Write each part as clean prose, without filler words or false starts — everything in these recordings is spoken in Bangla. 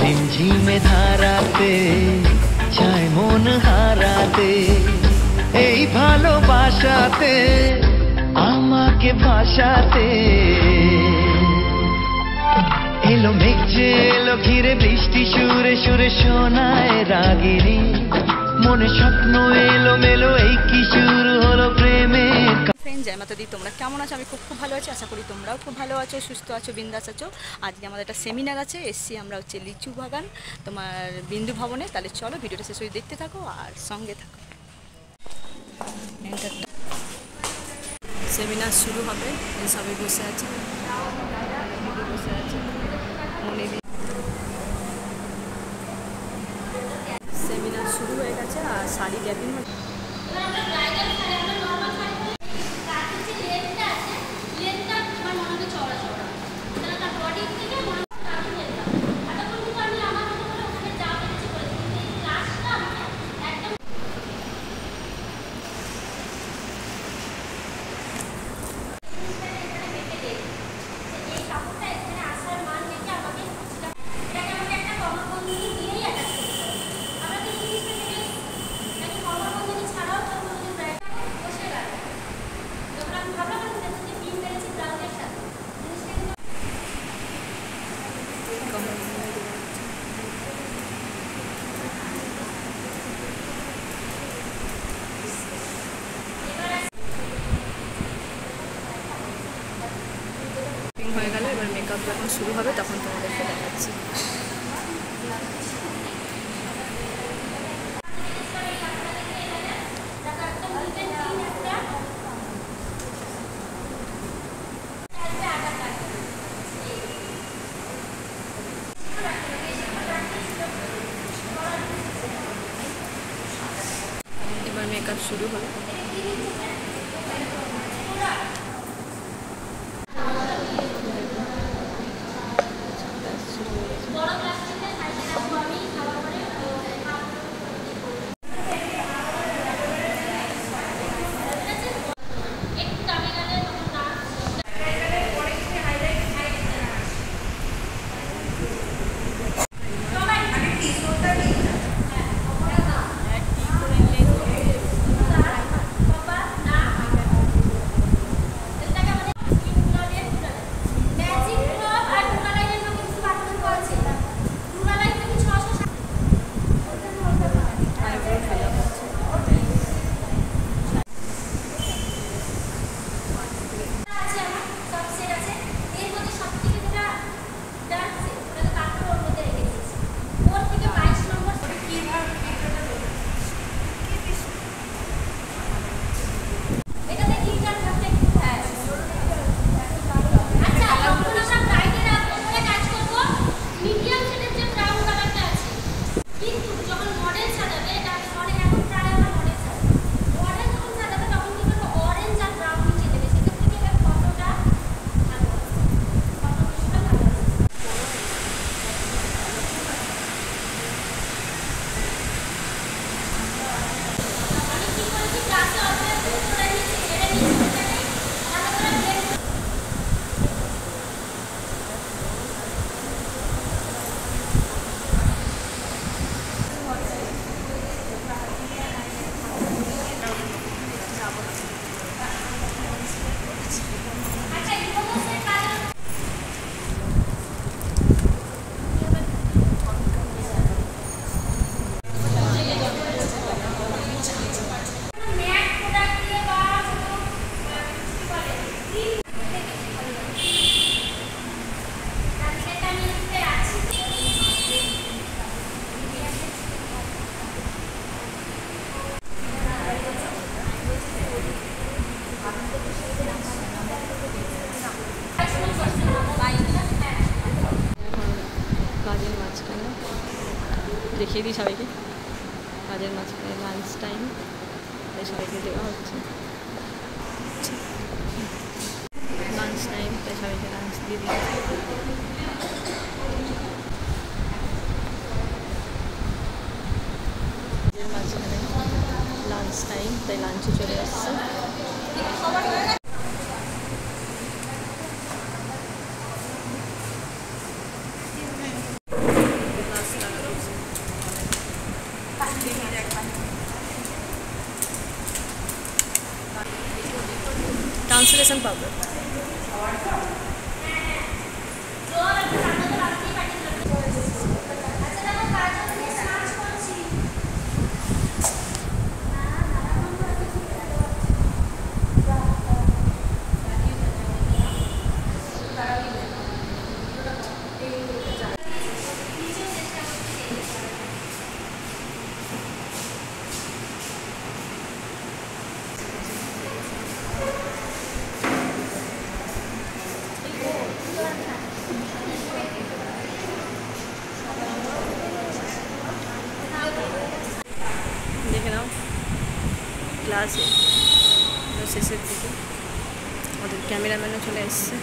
ঝিমঝিমে ধারাতে চায় মন হারাতে, এই ভালোবাসাতে আমাকে ভাসাতে। এলো মেঘ যে এলো ঘিরে বৃষ্টি সুরে সুরে শোনায় রাগিনী, মনে স্বপ্ন এলো মেলো এই কি শুরু হলো প্রেমের। ফ্রেন্ড জয় মাতা দি, তোমরা কেমন আছো? আমি খুব ভালো আছি, আশা করি তোমরাও খুব ভালো আছো, সুস্থ আছো, বিন্দাস আছো। আজকে আমাদের একটা সেমিনার আছে, এসছি আমরা হচ্ছে লিচু বাগান তোমার বিন্দু ভবনে। তাহলে চলো ভিডিওটা শেষ হয়ে দেখতে থাকো আর সঙ্গে থাকো। সেমিনার শুরু হবে, সবাই বসে আছে, বসে আছে মনে। সেমিনার শুরু হয়ে গেছে আর শাড়ি ট্যাপিং হচ্ছে। হয়ে গেল, এবার মেকআপ যখন শুরু হবে তখন তোমাদেরকে দেখাচ্ছি। এবার মেকআপ শুরু হবে। দেখিয়ে দিই সবাইকে, কাজের মাঝখানে লাঞ্চ টাইম, তাই সবাইকে দেওয়া হচ্ছে লাঞ্চ টাইম, তাই সবাইকে লাঞ্চ দিয়ে দিই। মাঝখানে লাঞ্চ টাইম, তাই লাঞ্চে চলে আসছে। Foundation powder. দেখে নাও ক্লাসে শেষের দিকে ওদের ক্যামেরাম্যানও চলে এসছে।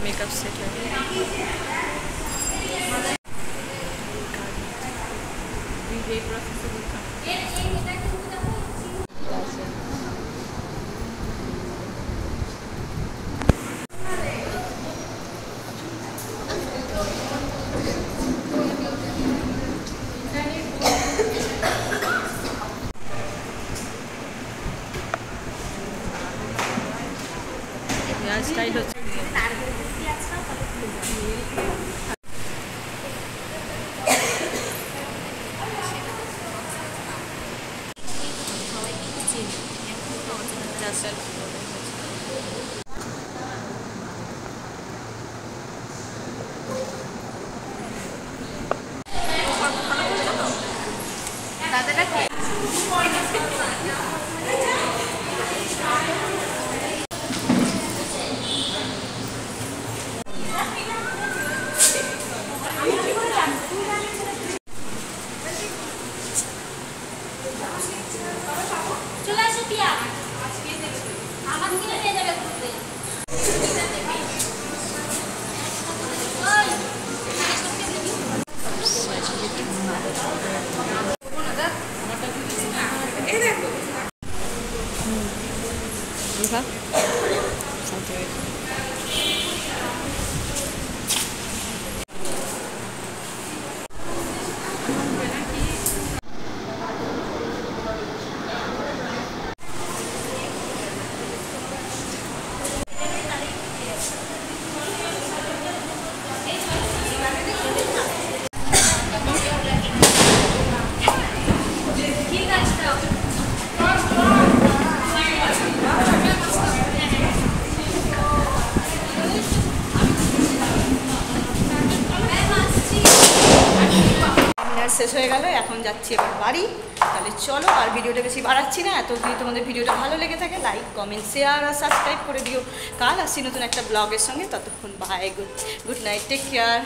मेकअप सेट है। स्टाइल হচ্ছে শেষ হয়ে গেল, এখন যাচ্ছি এবার বাড়ি। তাহলে চলো, আর ভিডিওটা বেশি বাড়াচ্ছি না। এত যদি তোমাদের ভিডিওটা ভালো লেগে থাকে লাইক কমেন্ট শেয়ার আর সাবস্ক্রাইব করে দিও। কাল আসছি নতুন একটা ব্লগের সঙ্গে, ততক্ষণ bye, good night, take care.